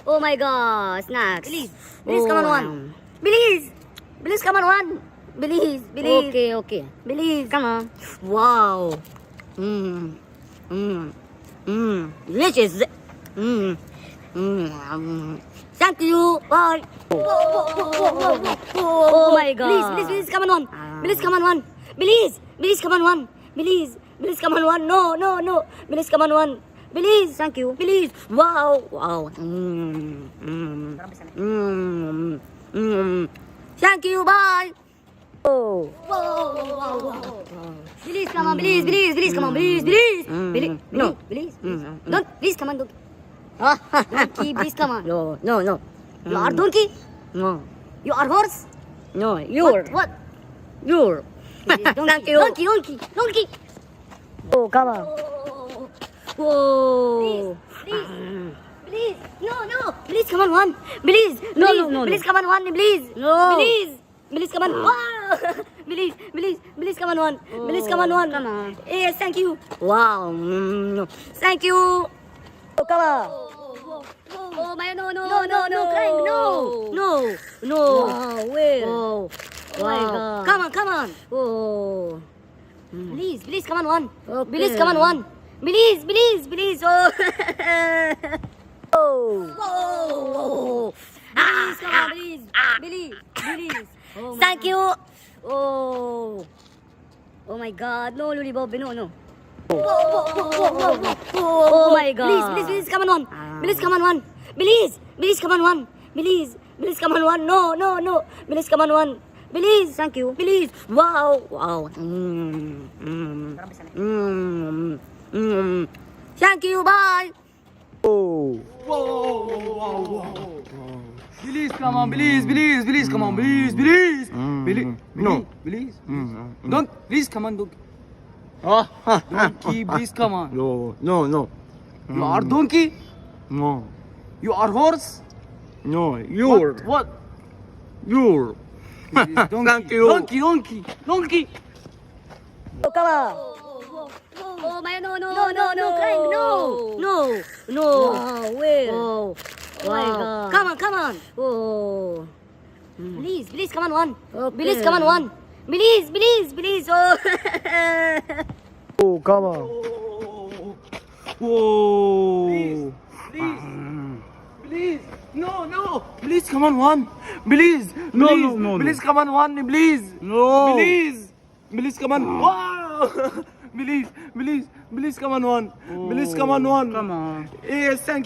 Oh my God, snacks. Please, come on Oh, one. Please, come on one. Please. Okay. Please. Come on. Wow. Delicious. Thank you. Bye. Oh my God. Please, come on one. Please, come on one. Please, come on one. Please, come on one. No. Please, come on one. Please. Thank you. Please. Wow. Thank you. Bye. Oh. Please, come on. Please, come on. Please. No. Please. Don't. Please, come on. Donkey, please come on. No. You are donkey. No. You are horse. No. You're. What? You're. Thank you. Donkey. Oh, come on. Whoa. Please. No. Please come on one. Please. No. Please come on one. Please. No. Please come on. Wow. Please come on one. Please come on one. Come on. Yes, thank you. Wow. Thank you. Oh, come on. Oh my no crying. No. Wow, where? Oh. My God. Come on. Oh. Please come on one. Okay. Please come on one. Please. Oh. Oh. Please come on, please. Oh my Thank you. Oh. Oh my God. No, Lollipop. No. Oh my God. Please come on one. Please come on one. Please come on one. Please come on one. No. Please come on one. Please. Thank you. Please. Wow. Thank you. Bye. Oh. Please come on, please come on, please. No. Please. Don't, please come on, donkey. Ah. Donkey, please come on. No. You are donkey? No. You are horse? No. You're. What? You're. Please, donkey. Thank you. Donkey. Oh, come on. Oh my no crying. No. Wow, where? Oh. My God. Come on. Oh. Please come on one. Okay. Please come on one. Please. Oh. Oh, come on. Whoa. Please. No. Please come on one. Please. No. Please come on one, please. No. Please come on. Wow. Please come on one. Please come on one. Come on. Yes, thank you.